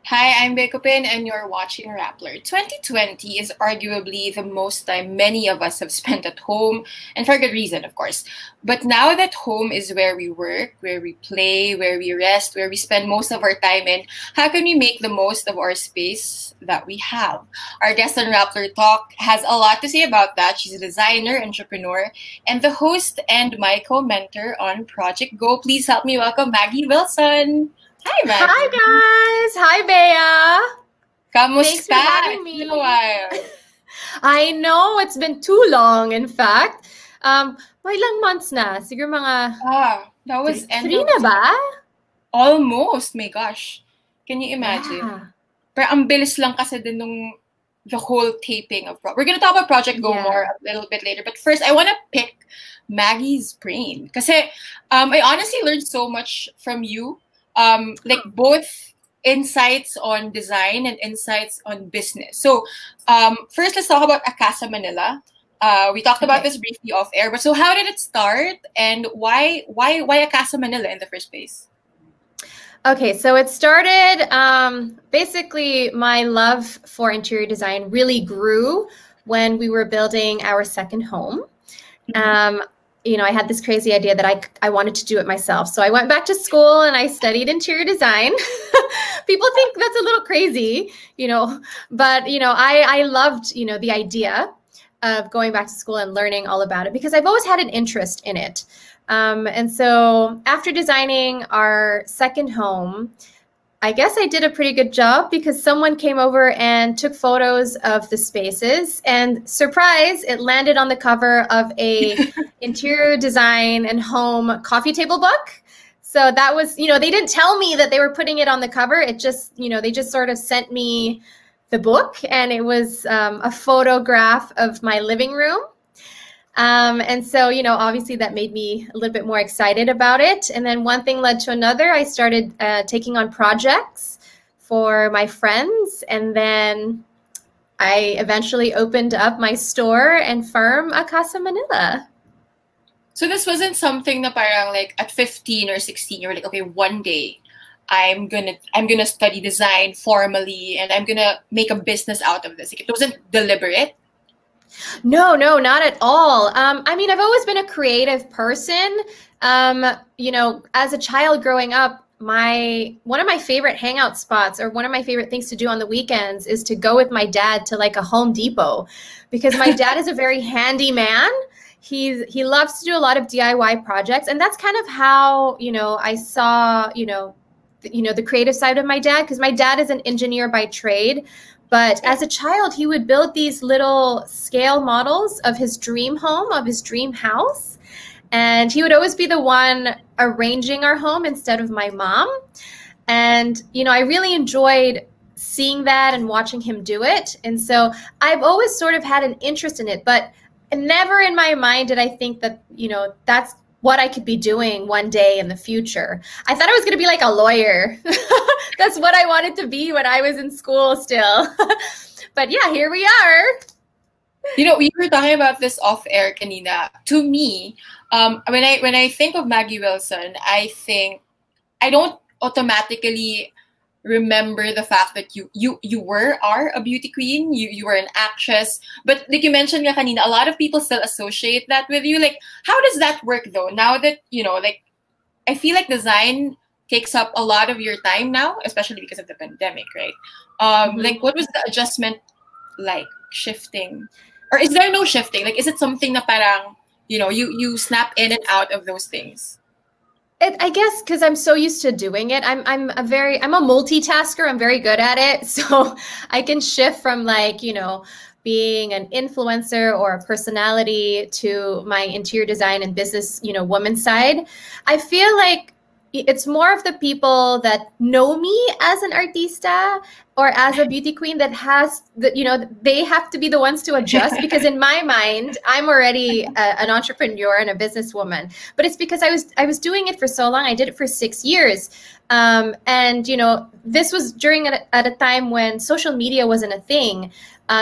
Hi, I'm Bekopin and you're watching Rappler. 2020 is arguably the most time many of us have spent at home, and for good reason, of course. But now that home is where we work, where we play, where we rest, where we spend most of our time in, how can we make the most of our space that we have? Our guest on Rappler Talk has a lot to say about that. She's a designer, entrepreneur, and the host and my co-mentor on Project Go. Please help me welcome Maggie Wilson. Hi, Maggie. Hi, guys. Hi, Bea. Kamusta? Thanks for having me. It's been a while. I know, it's been too long, in fact. Ilang months na? Siguro mga... That was end three of... na ba? Almost. My gosh. Can you imagine? Yeah. Pero ang bilis lang kasi din nung the whole taping of... We're gonna talk about Project Go more a little bit later. But first, I want to pick Maggie's brain. Kasi I honestly learned so much from you. Like both insights on design and insights on business. So first, let's talk about AKASA Manila. We talked about this briefly off air, but so how did it start and why AKASA Manila in the first place? Okay, so it started, basically my love for interior design really grew when we were building our second home. You know, I had this crazy idea that I wanted to do it myself. So I went back to school and I studied interior design. People think that's a little crazy, you know, but, you know, I loved, you know, the idea of going back to school and learning all about it because I've always had an interest in it. And so after designing our second home, I guess I did a pretty good job because someone came over and took photos of the spaces, and surprise, it landed on the cover of a interior design and home coffee table book. So that was, you know, they didn't tell me that they were putting it on the cover. It just, you know, they just sort of sent me the book, and it was a photograph of my living room. And so, you know, obviously that made me a little bit more excited about it. And then one thing led to another. I started taking on projects for my friends. And then I eventually opened up my store and firm, AKASA Manila. So this wasn't something na parang like at 15 or 16, you were like, okay, one day I'm gonna study design formally and I'm gonna make a business out of this. Like, it wasn't deliberate. No, not at all. I mean, I've always been a creative person. You know, as a child growing up, one of my favorite hangout spots or one of my favorite things to do on the weekends is to go with my dad to like a Home Depot, because my dad is a very handy man. He loves to do a lot of DIY projects, and that's kind of how, you know, I saw, you know, the creative side of my dad, because my dad is an engineer by trade. But as a child, he would build these little scale models of his dream home, of his dream house. And he would always be the one arranging our home instead of my mom. And, you know, I really enjoyed seeing that and watching him do it. And so I've always sort of had an interest in it, but never in my mind did I think that, you know, that's what I could be doing one day in the future. I thought I was going to be like a lawyer. That's what I wanted to be when I was in school still. But yeah, here we are. You know, we were talking about this off air kanina. To me, when I think of Maggie Wilson, I don't automatically remember the fact that you are a beauty queen, you were an actress, but like you mentioned nga kanina, a lot of people still associate that with you. Like, how does that work though? Now that, you know, like, I feel like design takes up a lot of your time now, especially because of the pandemic, right? Like, what was the adjustment like, shifting? Or is there no shifting? Like, is it something na parang, you know, you snap in and out of those things? I guess because I'm so used to doing it. I'm a multitasker. I'm very good at it. So I can shift from, like, you know, being an influencer or a personality to my interior design and business, you know, woman side. I feel like it's more of the people that know me as an artista or as a beauty queen that has that, you know, they have to be the ones to adjust, because in my mind, I'm already an entrepreneur and a businesswoman. But it's because I was doing it for so long. I did it for 6 years. And, you know, this was during at a time when social media wasn't a thing.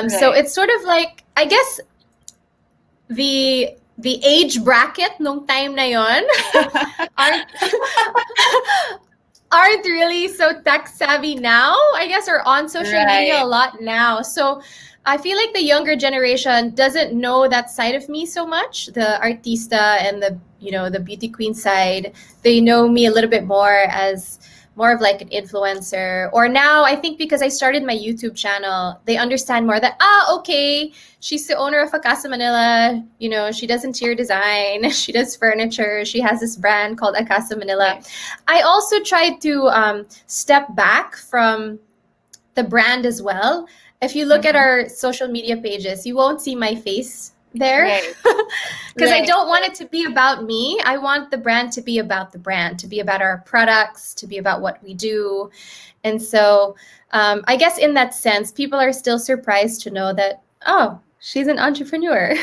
So it's sort of like, I guess, the age bracket nung time na yon aren't really so tech savvy now, I guess, or on social media a lot now. So I feel like the younger generation doesn't know that side of me so much, the artista and the, the beauty queen side. They know me a little bit more as more of like an influencer. Or now I think because I started my YouTube channel, they understand more that, okay, she's the owner of AKASA Manila. She does interior design. She does furniture. She has this brand called AKASA Manila. I also tried to step back from the brand as well. If you look at our social media pages, you won't see my face there because I don't want it to be about me. I want the brand to be about the brand, to be about our products, to be about what we do. And so I guess in that sense, people are still surprised to know that, oh, she's an entrepreneur.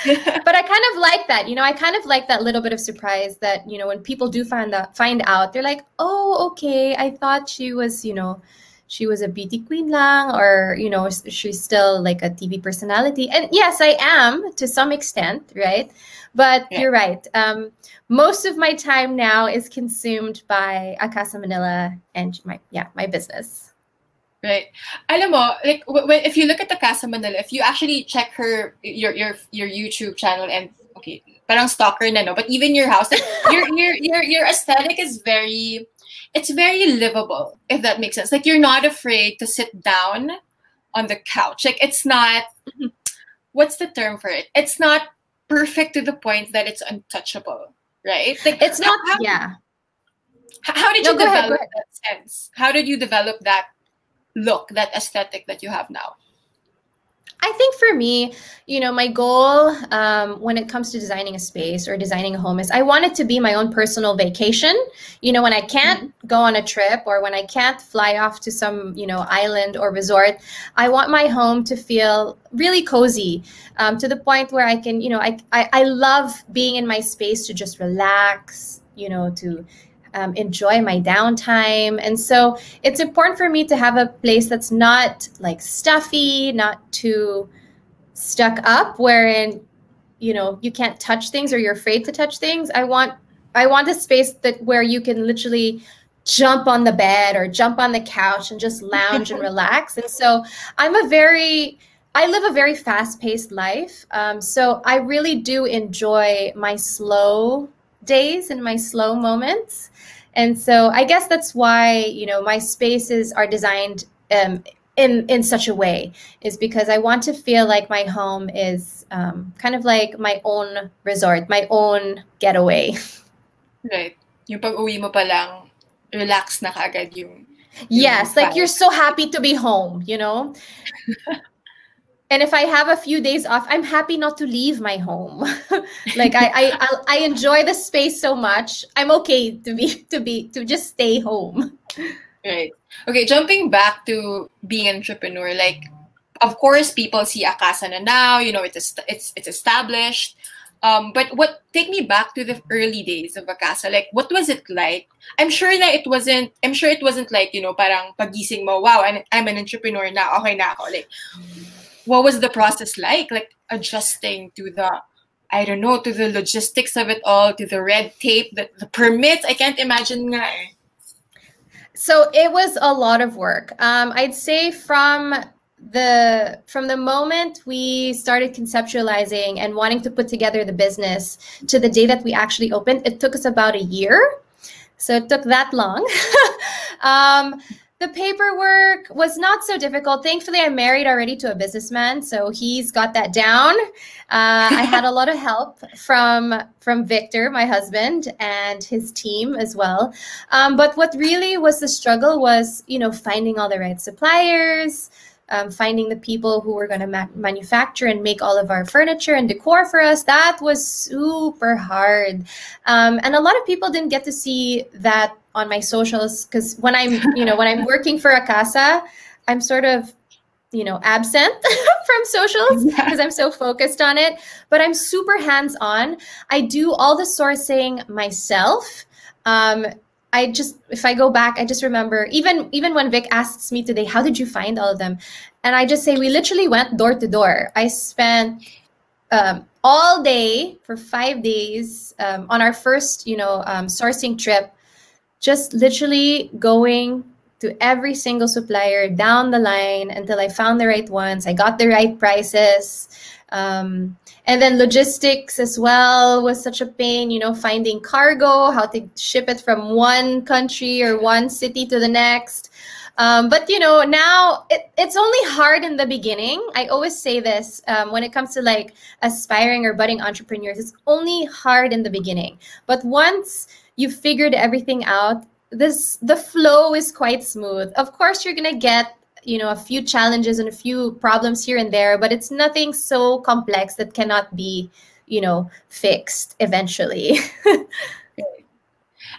But I kind of like that. I kind of like that little bit of surprise that, when people do find out, they're like, oh, okay, I thought she was, she was a beauty queen lang, or, she's still like a TV personality. And yes, I am to some extent, right? But you're right. Most of my time now is consumed by AKASA Manila and my business. Right. Alam mo, like if you look at AKASA Manila, if you actually check your YouTube channel, and okay, parang stalker na, no? But even your house, like, your aesthetic is it's very livable, if that makes sense. Like, you're not afraid to sit down on the couch. Like, it's not, what's the term for it? It's not perfect to the point that it's untouchable, right? Like, it's not, How did you develop that sense? How did you develop that look, that aesthetic that you have now? I think for me, my goal when it comes to designing a space or designing a home is I want it to be my own personal vacation. When I can't go on a trip or when I can't fly off to some, island or resort, I want my home to feel really cozy to the point where I can, I love being in my space to just relax, to enjoy my downtime. And so it's important for me to have a place that's not like stuffy, not too stuck up, wherein, you can't touch things or you're afraid to touch things. I want a space where you can literally jump on the bed or jump on the couch and just lounge and relax. And so I live a very fast-paced life. So I really do enjoy my slow days and my slow moments. And so I guess that's why, my spaces are designed in such a way, is because I want to feel like my home is kind of like my own resort, my own getaway. Right. Yung pag-uwi mo pa lang, relax na kaagad yung yes, like you're so happy to be home, And if I have a few days off, I'm happy not to leave my home. Like I enjoy the space so much. I'm okay to just stay home. Right. Okay, jumping back to being an entrepreneur, like, of course people see AKASA na now, it's established. But take me back to the early days of AKASA. Like, what was it like? I'm sure it wasn't like, parang pagising mo, wow, I'm an entrepreneur na, okay na ako. Like, what was the process like adjusting to the, I don't know, to the logistics of it all, to the red tape, the permits? I can't imagine nga eh. So it was a lot of work. I'd say from the moment we started conceptualizing and wanting to put together the business to the day that we actually opened, it took us about a year. So it took that long. The paperwork was not so difficult. Thankfully, I'm married already to a businessman, so he's got that down. I had a lot of help from Victor, my husband, and his team as well. But what really was the struggle was, finding all the right suppliers, finding the people who were going to manufacture and make all of our furniture and decor for us. That was super hard. And a lot of people didn't get to see that on my socials, because when I'm working for AKASA, I'm sort of, absent from socials because I'm so focused on it, but I'm super hands-on. I do all the sourcing myself. If I go back, I just remember, even when Vic asks me today, how did you find all of them? And I just say, we literally went door to door. I spent all day for 5 days on our first, sourcing trip, just literally going to every single supplier down the line until I found the right ones. I got the right prices. And then logistics as well was such a pain, you know, finding cargo, how to ship it from one country or one city to the next. But, you know, now it's only hard in the beginning. I always say this when it comes to like aspiring or budding entrepreneurs, it's only hard in the beginning. But once you've figured everything out, the flow is quite smooth. Of course, you're going to get, you know, a few challenges and a few problems here and there, but it's nothing so complex that cannot be, you know, fixed eventually.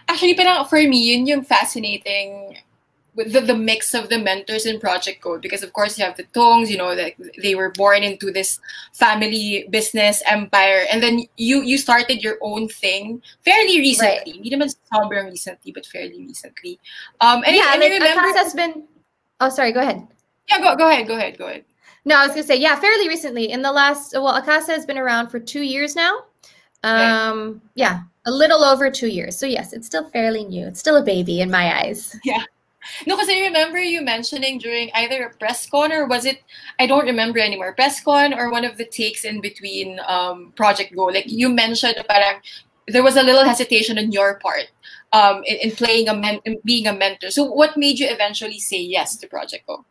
Actually, parang for me, yun yung fascinating with the mix of the mentors in Project Code, because of course you have the Tongs, you know, that they were born into this family business empire, and then you started your own thing fairly recently. Hindi naman sobrang recently, but fairly recently. And yeah, I remember AKASA's been. Oh, sorry. Go ahead. Yeah, go ahead. No, I was gonna say, yeah, fairly recently. In the last, well, AKASA has been around for 2 years now. Yeah, a little over 2 years. So yes, it's still fairly new. It's still a baby in my eyes. Yeah. No, because I remember you mentioning during either a press con or was it, I don't remember anymore, press con or one of the takes in between Project Go. Like you mentioned, parang there was a little hesitation on your part in playing in being a mentor. So what made you eventually say yes to Project Go?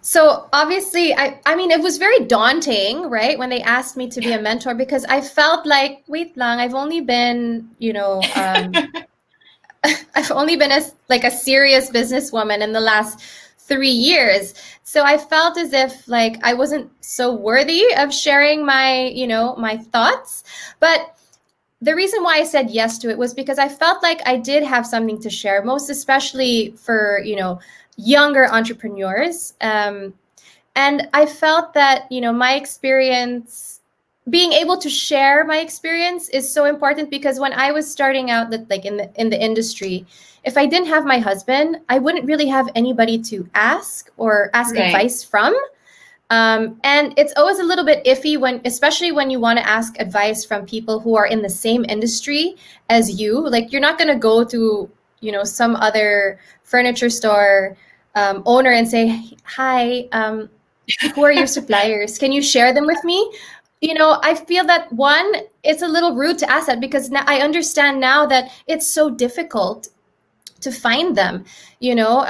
So obviously, I mean, it was very daunting, right? When they asked me to be a mentor, because I felt like, wait lang, I've only been, you know, I've only been a serious businesswoman in the last 3 years. So I felt as if like I wasn't so worthy of sharing my, you know, my thoughts. But the reason why I said yes to it was because I felt like I did have something to share, most especially for, you know, younger entrepreneurs. And I felt that, you know, my experience, being able to share my experience is so important, because when I was starting out like in the industry, if I didn't have my husband, I wouldn't really have anybody to ask advice from. And it's always a little bit iffy especially when you want to ask advice from people who are in the same industry as you. Like you're not going to go to, you know, some other furniture store owner and say, hi, who are your suppliers? Can you share them with me? You know, I feel that one, it's a little rude to ask that, because now I understand now that it's so difficult to find them, you know,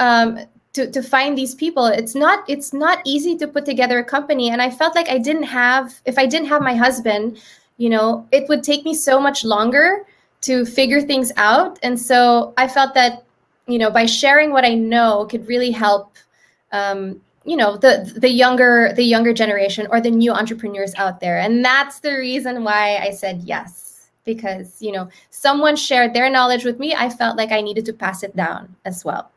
to find these people. It's not easy to put together a company. And I felt like if I didn't have my husband, you know, it would take me so much longer to figure things out. And so I felt that, you know, by sharing what I know could really help, you know, the younger generation or the new entrepreneurs out there. And that's the reason why I said yes, because, you know, someone shared their knowledge with me. I felt like I needed to pass it down as well.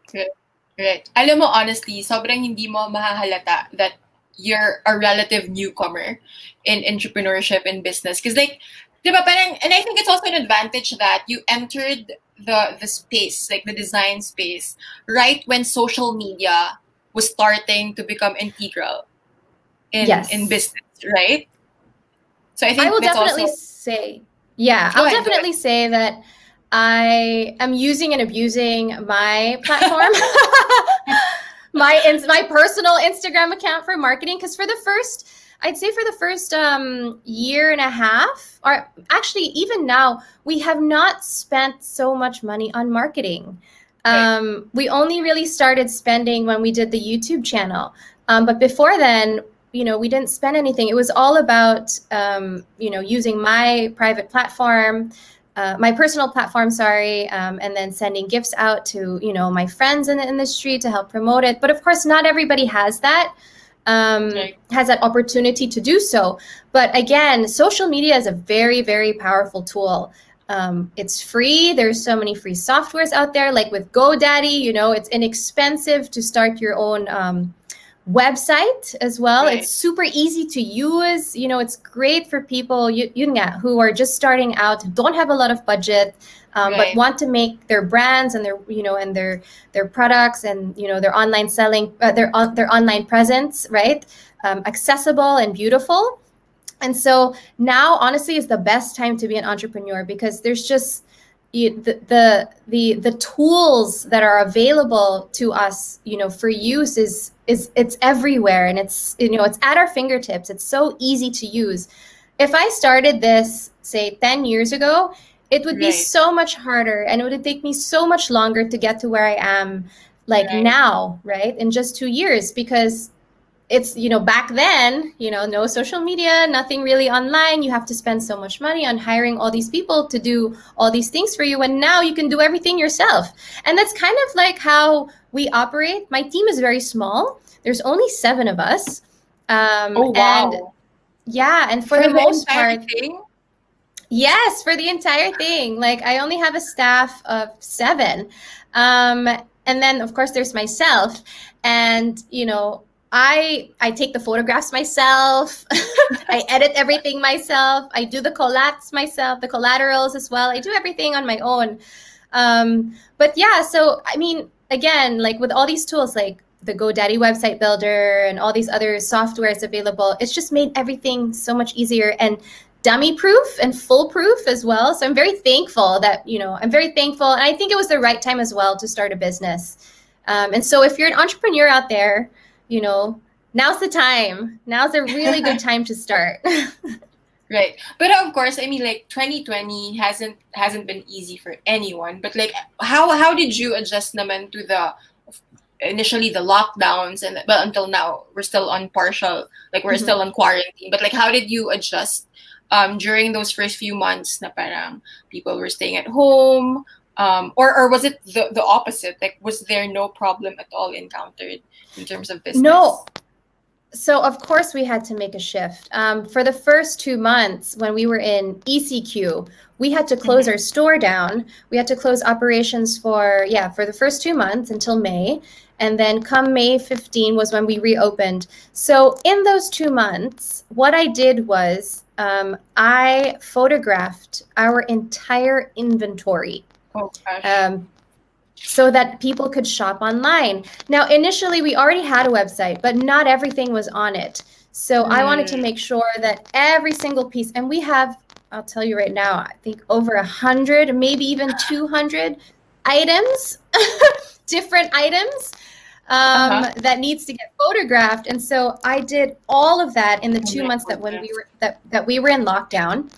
Right. Alam mo, honestly, sobrang hindi mo mahahalata that you're a relative newcomer in entrepreneurship and business. Because like, diba, parang, and I think it's also an advantage that you entered the space, like the design space, right when social media was starting to become integral in business, right? So I think I will definitely say, yeah, I'll definitely say that I am using and abusing my platform, my personal Instagram account for marketing, because I'd say for the first year and a half, or actually even now, we have not spent so much money on marketing. Right. We only really started spending when we did the YouTube channel. But before then, you know, we didn't spend anything. It was all about, you know, using my private platform, my personal platform, and then sending gifts out to, you know, my friends in the industry to help promote it. But of course, not everybody has that. Has that opportunity to do so. But again, social media is a very, very powerful tool. It's free. There's so many free softwares out there, like with GoDaddy, you know, it's inexpensive to start your own website as well. Right. It's super easy to use. You know, it's great for people who are just starting out, don't have a lot of budget, but want to make their brands and their, you know, and their products and, you know, their online selling, their online presence, right, accessible and beautiful. And so now, honestly, is the best time to be an entrepreneur, because there's just the tools that are available to us, for use is it's everywhere, and it's it's at our fingertips. It's so easy to use. If I started this, say, 10 years ago, it would be so much harder, and it would take me so much longer to get to where I am now, right? In just 2 years, because it's, back then, no social media, nothing really online. You have to spend so much money on hiring all these people to do all these things for you. And now you can do everything yourself. And that's kind of like how we operate. My team is very small. There's only 7 of us. Oh, wow. And yeah. And for the most part, yes, for the entire thing. Like, I only have a staff of 7. And then, of course, there's myself. And, I take the photographs myself. I edit everything myself. I do the collats myself, the collaterals as well. I do everything on my own. But yeah, so I mean, again, like with all these tools, like the GoDaddy website builder and all these other softwares available, it's just made everything so much easier and dummy proof and foolproof as well. So I'm very thankful that, I'm very thankful. And I think it was the right time as well to start a business. And so if you're an entrepreneur out there, now's the time. Now's a really good time to start. Right. But of course, I mean, like 2020 hasn't been easy for anyone. But like, how did you adjust naman to initially the lockdowns, and well, until now we're still on partial, like we're still on quarantine. But like, how did you adjust during those first few months na parang people were staying at home? Or was it the opposite? Like, was there no problem at all encountered in terms of business? No. So, of course, we had to make a shift. For the first 2 months when we were in ECQ, we had to close our store down. We had to close operations for the first 2 months until May. And then come May 15 was when we reopened. So in those 2 months, what I did was I photographed our entire inventory. Oh, gosh. So that people could shop online. Now, initially, we already had a website, but not everything was on it. So I wanted to make sure that every single piece, and we have, I'll tell you right now, I think over 100, maybe even 200 items, different items that needs to get photographed. And so I did all of that in the 2 months that we were in lockdown.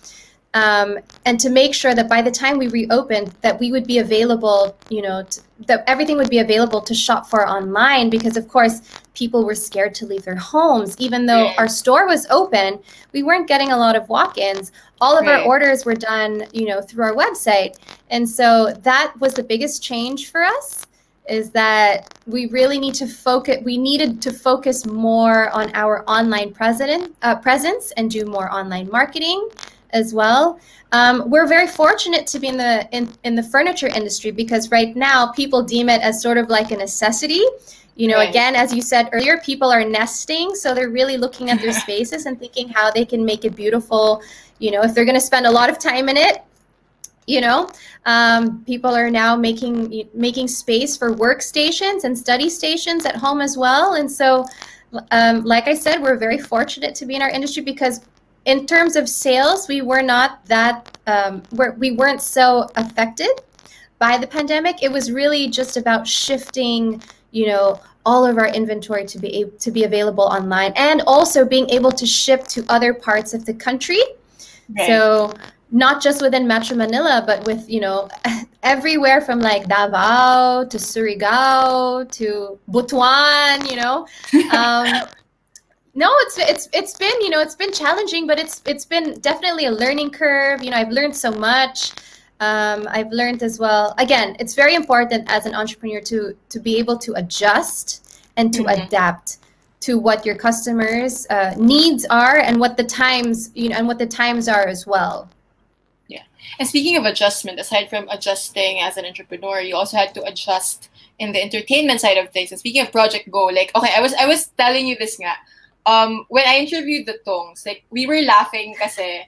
And to make sure that by the time we reopened, that we would be available, that everything would be available to shop for online, because of course people were scared to leave their homes. Even though our store was open, we weren't getting a lot of walk-ins. All of our orders were done, through our website. And so that was the biggest change for us, is that we really needed to focus more on our online presence and do more online marketing as well. We're very fortunate to be in the furniture industry, because right now people deem it as sort of like a necessity. Again, as you said earlier, people are nesting, so they're really looking at their spaces and thinking how they can make it beautiful. If they're going to spend a lot of time in it, people are now making space for workstations and study stations at home as well. And so, like I said, we're very fortunate to be in our industry, because in terms of sales, we were not that, we weren't so affected by the pandemic. It was really just about shifting, all of our inventory to be available online, and also being able to ship to other parts of the country. Right. So not just within Metro Manila, but with, everywhere from like Davao to Surigao to Butuan, No, it's been, it's been challenging, but it's been definitely a learning curve. I've learned so much. I've learned as well. Again, it's very important as an entrepreneur to be able to adjust and to adapt to what your customers' needs are, and what the times, and what the times are as well. Yeah. And speaking of adjustment, aside from adjusting as an entrepreneur, you also had to adjust in the entertainment side of things. And speaking of Project Go, like, okay, I was telling you this nga. When I interviewed the Tongs, like, we were laughing kasi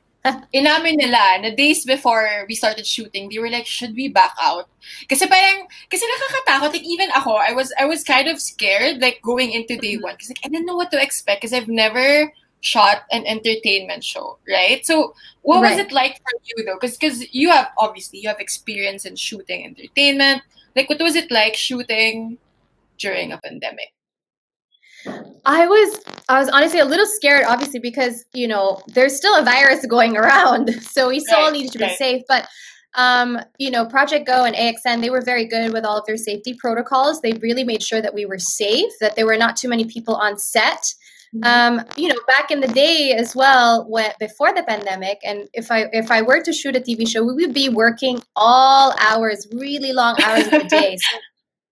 inamin nila na days before we started shooting, they were like, should we back out? Kasi nakakatakot. Like, even ako, I was kind of scared, like, going into day one. Kasi like, I didn't know what to expect, because I've never shot an entertainment show, right? So what was it like for you though? Because you have experience in shooting entertainment. Like, what was it like shooting during a pandemic? I was honestly a little scared, obviously, because there's still a virus going around, so we still needed to be safe. But Project Go and AXN, they were very good with all of their safety protocols. They really made sure that we were safe, that there were not too many people on set. Back in the day as well, before the pandemic, and if I were to shoot a TV show, we would be working all hours, really long hours of the day. So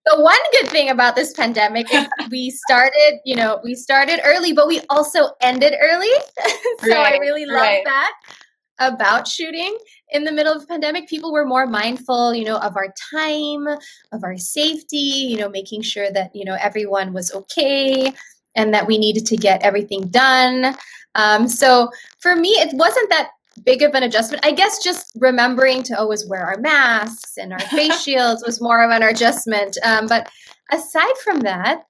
the one good thing about this pandemic is we started early, but we also ended early. So I really love that about shooting in the middle of the pandemic. People were more mindful, of our time, of our safety, making sure that, everyone was okay and that we needed to get everything done. So for me, it wasn't that big of an adjustment. I guess just remembering to always wear our masks and our face shields was more of an adjustment. But aside from that,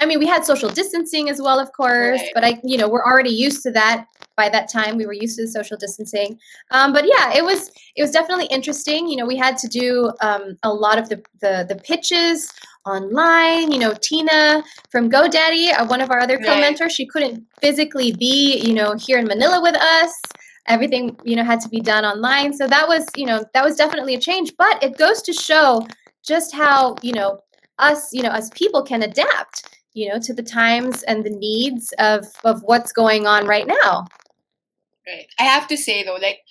we had social distancing as well, of course, but we're already used to that. By that time, we were used to the social distancing. But yeah, it was definitely interesting. We had to do a lot of the pitches online. Tina from GoDaddy, one of our other co-mentors, she couldn't physically be, here in Manila with us. Everything, had to be done online. So that was definitely a change. But it goes to show just how, us, as people can adapt, to the times and the needs of what's going on right now. Right. I have to say though, like,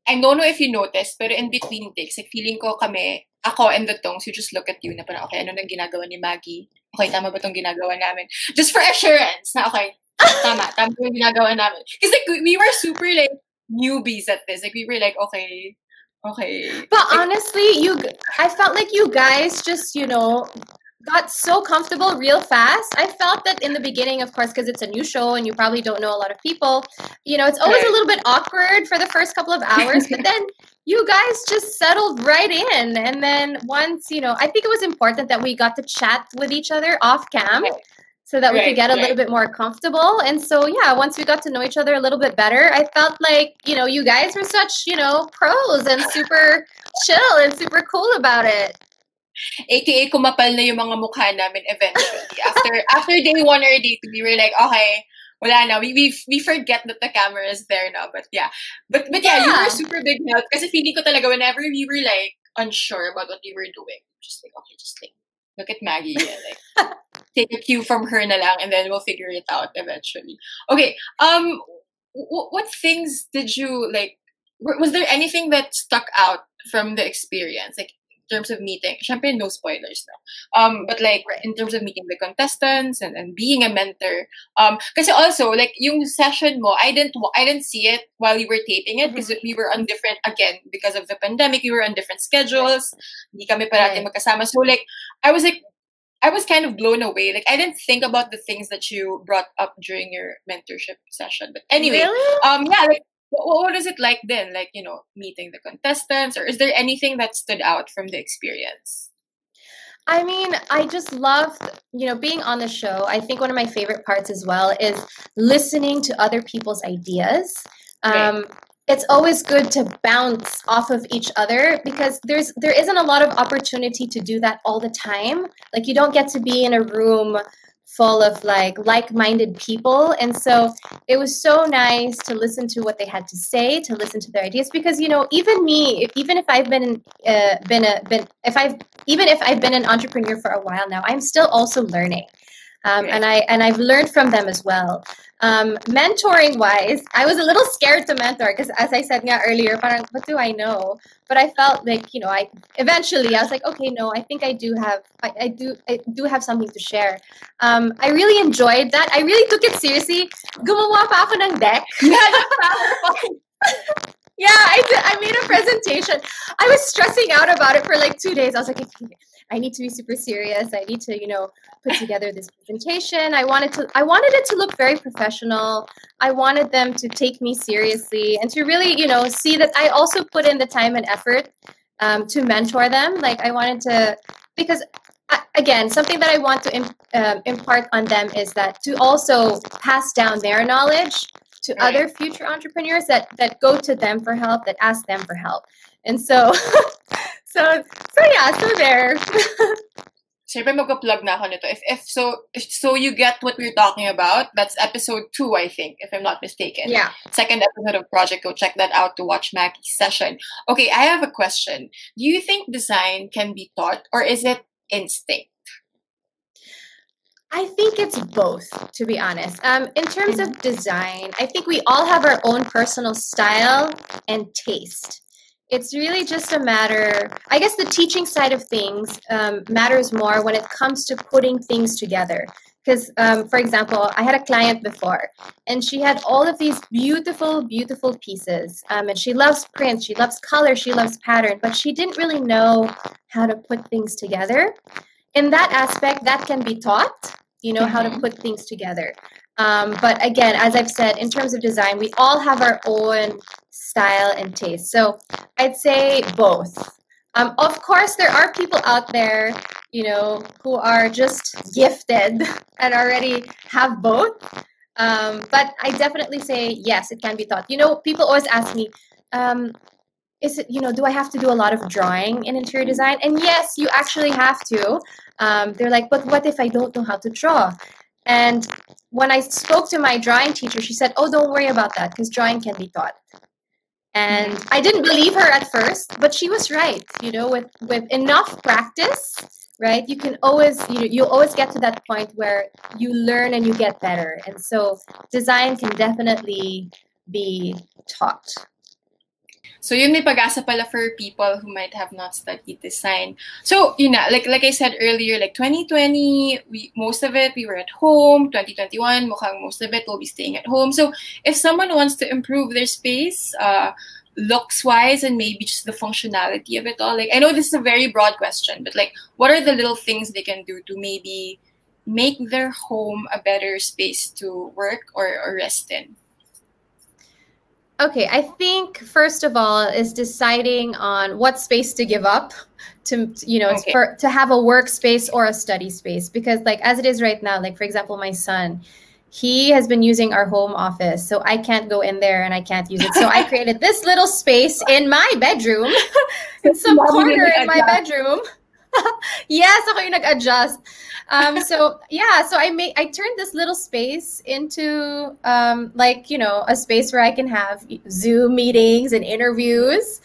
I don't know if you noticed, but in between takes, like, feeling ko ako and the Tongs, you just look at you na parang, okay, ano nang ginagawa ni Maggie? Okay, tama ba itong ginagawa namin? Just for assurance na, okay, tama yung ginagawa namin. Because like, we were super like newbies at this. Like, we were like, okay. But honestly, I felt like you guys just, got so comfortable real fast. I felt that in the beginning, of course, because it's a new show and you probably don't know a lot of people, it's always a little bit awkward for the first couple of hours, but then you guys just settled right in. And then once, I think it was important that we got to chat with each other off cam so that we could get a little bit more comfortable. And so, yeah, once we got to know each other a little bit better, I felt like, you guys were such, pros and super chill and super cool about it. AKA kumapal na yung mga mukha namin eventually. After day 1 or day 2, we were like, okay, wala na. We forget that the camera is there now. But yeah. But yeah, you were super big help. Kasi feeling ko talaga whenever we were like unsure about what we were doing, just like, okay, just like, look at Maggie. Yeah, like, take a cue from her na lang and then we'll figure it out eventually. Okay. What things did you like? Was there anything that stuck out from the experience? Like, in terms of meeting, syempre no spoilers now. But like in terms of meeting the contestants and being a mentor. Kasi also like yung session mo, I didn't see it while we were taping it because we were on different, again, because of the pandemic, we were on different schedules. Hindi kami parati magkasama. So like I was kind of blown away. Like I didn't think about the things that you brought up during your mentorship session. But anyway, yeah, like what is it like then? Like, meeting the contestants, or is there anything that stood out from the experience? I mean, I just loved, being on the show. I think one of my favorite parts as well is listening to other people's ideas. It's always good to bounce off of each other because there isn't a lot of opportunity to do that all the time. Like, you don't get to be in a room full of like-minded people, and so it was so nice to listen to what they had to say, to listen to their ideas, because even me, even if I've been an entrepreneur for a while now, I'm still also learning. And I've learned from them as well. Mentoring wise, I was a little scared to mentor because, as I said earlier, parang, what do I know? But I felt like, I was like, okay, no, I think I do have something to share. I really enjoyed that. I really took it seriously. Gumawa pa ako ng deck. Yeah, I made a presentation. I was stressing out about it for like 2 days. I was like, I need to be super serious. I need to, put together this presentation. I wanted it to look very professional. I wanted them to take me seriously and to really, see that I also put in the time and effort to mentor them. Like I wanted to, because again, something that I want to impart on them is that to also pass down their knowledge to other future entrepreneurs that go to them for help, that ask them for help. And so, so there. Siyempre magpa-plug na ako nito. If so you get what we're talking about. That's episode 2, I think, if I'm not mistaken. Yeah. Second episode of Project. Go check that out to watch Maggie's session. Okay, I have a question. Do you think design can be taught, or is it instinct? I think it's both, to be honest. In terms of design, I think we all have our own personal style and taste. It's really just a matter, I guess the teaching side of things matters more when it comes to putting things together. Because, for example, I had a client before, and she had all of these beautiful, beautiful pieces. And she loves prints, she loves color, she loves pattern, but she didn't really know how to put things together. In that aspect, that can be taught, you know, how to put things together. But again, as I've said, in terms of design, we all have our own style and taste. So I'd say both. Of course, there are people out there, you know, who are just gifted and already have both. But I definitely say, yes, it can be taught. You know, people always ask me, is it, you know, do I have to do a lot of drawing in interior design? And yes, you actually have to. They're like, but what if I don't know how to draw? And when I spoke to my drawing teacher, she said, oh, don't worry about that, because drawing can be taught. And I didn't believe her at first, but she was right. You know, with enough practice, right, you can always, you know, you'll always get to that point where you learn and you get better. And so design can definitely be taught. So yun, may pag-asa pala for people who might have not studied design. So yun na, like I said earlier, like 2020, most of it we were at home. 2021, mukhang most of it will be staying at home. So if someone wants to improve their space, looks-wise, and maybe just the functionality of it all, like I know this is a very broad question, but like what are the little things they can do to maybe make their home a better space to work or rest in? Okay, I think first of all is deciding on what space to give up to, you know, to have a workspace or a study space. Because like as it is right now, like for example, my son, he has been using our home office, so I can't go in there and I can't use it. So I created this little space in my bedroom, in some corner in my bedroom. Yes, ako yung nag-adjust. So yeah, so I turned this little space into like, you know, a space where I can have Zoom meetings and interviews.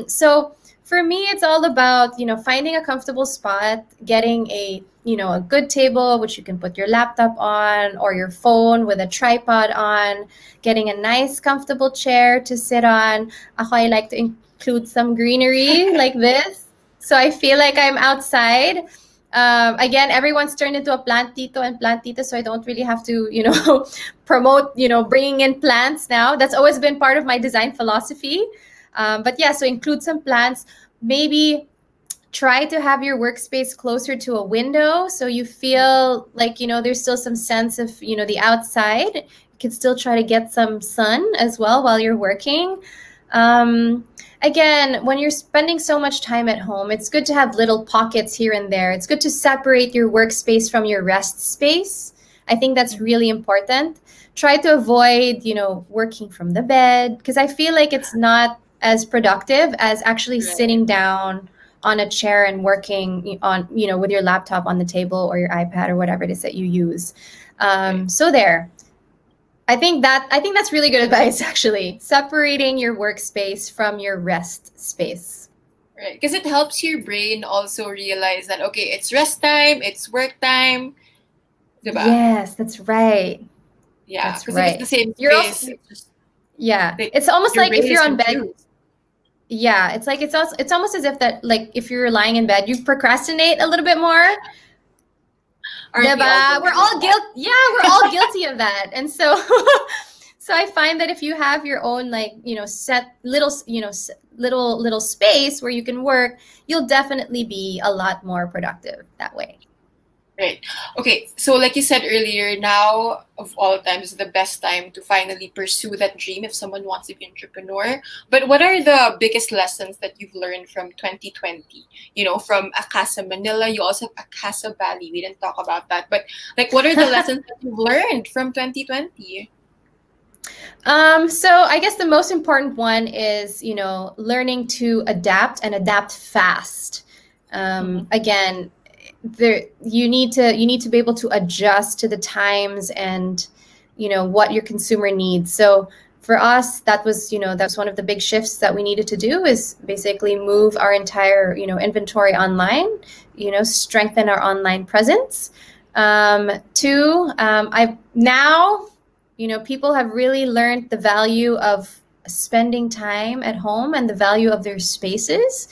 So for me, it's all about, you know, finding a comfortable spot, getting a, you know, a good table which you can put your laptop on or your phone with a tripod on, getting a nice comfortable chair to sit on. Ako, I like to include some greenery like this, so I feel like I'm outside. Again, everyone's turned into a plantito and plantita, so I don't really have to, you know, promote, you know, bringing in plants now. That's always been part of my design philosophy. But yeah, so include some plants. Maybe try to have your workspace closer to a window so you feel like, you know, there's still some sense of, you know, the outside. You can still try to get some sun as well while you're working. Again, when you're spending so much time at home, it's good to have little pockets here and there. It's good to separate your workspace from your rest space. I think that's really important. Try to avoid, you know, working from the bed, because I feel like it's not as productive as actually sitting down on a chair and working on, you know, with your laptop on the table or your iPad or whatever it is that you use. So there. I think that's really good advice, actually. Separating your workspace from your rest space. Right, because it helps your brain also realize that, okay, it's rest time, it's work time. Diba? Yes, that's right. Yeah, that's right. It's the same you're space. Also, yeah, it's almost like if you're on bed. Yeah, it's like it's almost as if that, like if you're lying in bed, you procrastinate a little bit more. We're all guilty. Yeah, we're all guilty of that. And so so I find that if you have your own, like, you know, set little, you know, little space where you can work, you'll definitely be a lot more productive that way. Right. Okay. So like you said earlier, now of all times is the best time to finally pursue that dream if someone wants to be an entrepreneur. But what are the biggest lessons that you've learned from 2020? You know, from AKASA Manila, you also have AKASA Bali. We didn't talk about that. But like, what are the lessons that you've learned from 2020? So I guess the most important one is, you know, learning to adapt and adapt fast. Again, you need to be able to adjust to the times and, you know, what your consumer needs. So for us, that was, you know, that's one of the big shifts that we needed to do, is basically move our entire, you know, inventory online, you know, strengthen our online presence. Two, I've now, you know, people have really learned the value of spending time at home and the value of their spaces.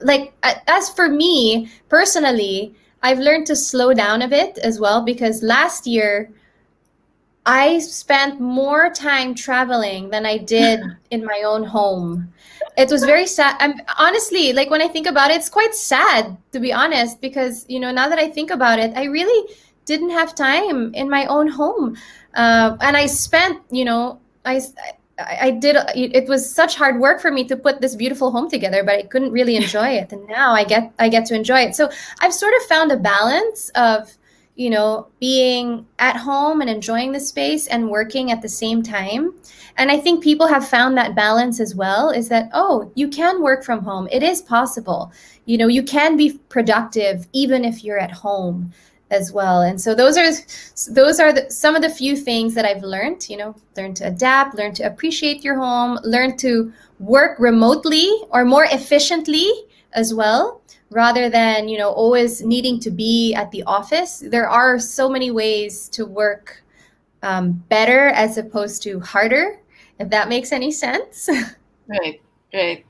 Like, as for me personally, I've learned to slow down a bit as well, because last year I spent more time traveling than I did in my own home. It was very sad. Honestly, like, when I think about it, it's quite sad, to be honest, because, you know, now that I think about it, I really didn't have time in my own home. And I spent, you know, it was such hard work for me to put this beautiful home together, but I couldn't really enjoy it. And now I get to enjoy it. So I've sort of found a balance of, you know, being at home and enjoying the space and working at the same time. And I think people have found that balance as well, is that, oh, you can work from home. It is possible. You know, you can be productive even if you're at home as well. And so those are some of the few things that I've learned. You know, learn to adapt, learn to appreciate your home, learn to work remotely or more efficiently as well, rather than, you know, always needing to be at the office. There are so many ways to work better as opposed to harder, if that makes any sense. Right. Okay.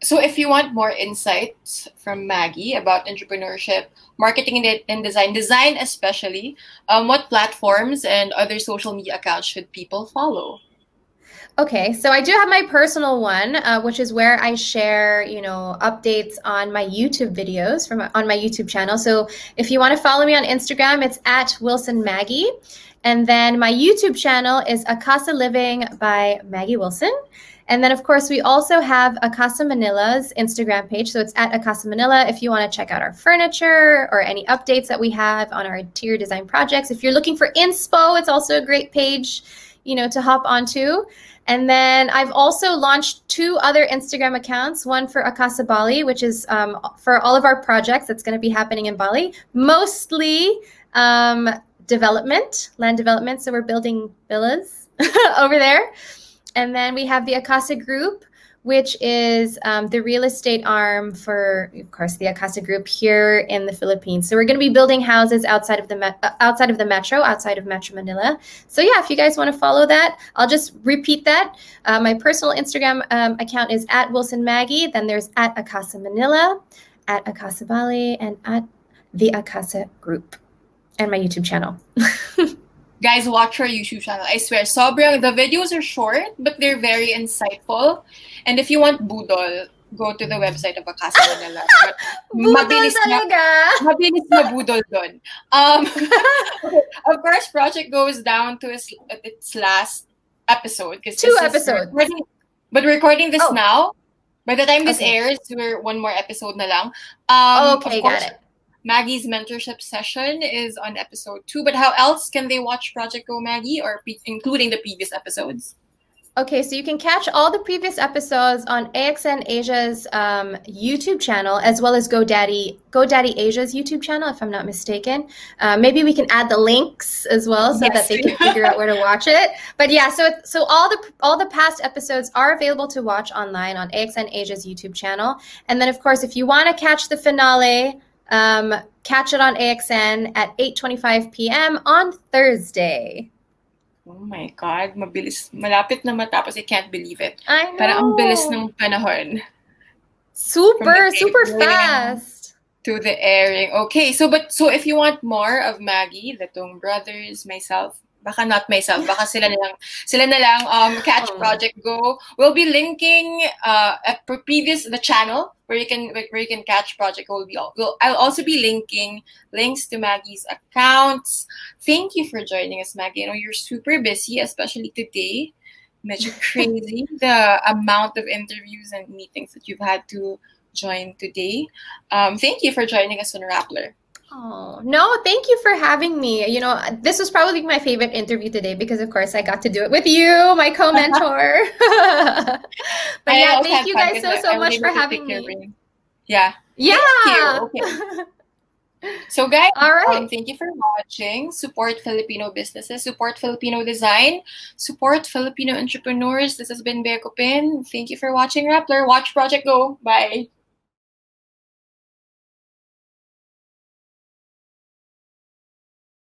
So if you want more insights from Maggie about entrepreneurship, marketing and design especially, what platforms and other social media accounts should people follow? Okay, so I do have my personal one, which is where I share, you know, updates on my YouTube videos on my YouTube channel. So if you want to follow me on Instagram, it's @WilsonMaggie. And then my YouTube channel is AKASA Living by Maggie Wilson. And then, of course, we also have AKASA Manila's Instagram page. So it's @AKASA Manila if you want to check out our furniture or any updates that we have on our interior design projects. If you're looking for inspo, it's also a great page, you know, to hop onto. And then I've also launched 2 other Instagram accounts, one for AKASA Bali, which is for all of our projects that's going to be happening in Bali, mostly land development. So we're building villas over there. And then we have the AKASA Group, which is the real estate arm for, of course, the AKASA Group here in the Philippines. So we're going to be building houses outside of the metro, outside of Metro Manila. So yeah, if you guys want to follow that, I'll just repeat that. My personal Instagram account is @WilsonMaggie. Then there's @AKASA Manila, @AKASA Bali, and @the AKASA Group, and my YouTube channel. Guys, watch our YouTube channel. I swear, sobrang, the videos are short, but they're very insightful. And if you want budol, go to the website of AKASA Manila. Budol talaga! Mabilis na budol dun. Okay, of course, project goes down to its last episode. 2 episodes. But we're recording this now. By the time this airs, we're 1 more episode na lang. Okay, got it. Maggie's mentorship session is on episode 2. But how else can they watch Project Go Maggie, or including the previous episodes? Okay, so you can catch all the previous episodes on AXN Asia's YouTube channel, as well as GoDaddy Asia's YouTube channel, if I'm not mistaken. Maybe we can add the links as well, so that they can figure out where to watch it. But yeah, so all the past episodes are available to watch online on AXN Asia's YouTube channel. And then, of course, if you want to catch the finale, catch it on AXN at 8:25 p.m. on Thursday. Oh my God, mabilis. Malapit na matapos. I can't believe it. I know. Parang ang bilis ng panahon. Super fast. To the airing. Okay, so if you want more of Maggie, the Tong brothers, myself, Baka not myself. Baka sila na lang Catch Project Go. We'll be linking the channel where you can catch Project Go. I'll also be linking links to Maggie's accounts. Thank you for joining us, Maggie. I know you're super busy, especially today. Medyo crazy the amount of interviews and meetings that you've had to join today. Thank you for joining us on Rappler. Oh, no, thank you for having me. You know, this was probably my favorite interview today because, of course, I got to do it with you, my co-mentor. But yeah, thank you guys so much for having me. Yeah. Yeah. Thank you. Okay. So guys, all right. Thank you for watching. Support Filipino businesses, support Filipino design, support Filipino entrepreneurs. This has been Bea Copin. Thank you for watching Rappler. Watch Project Go. Bye.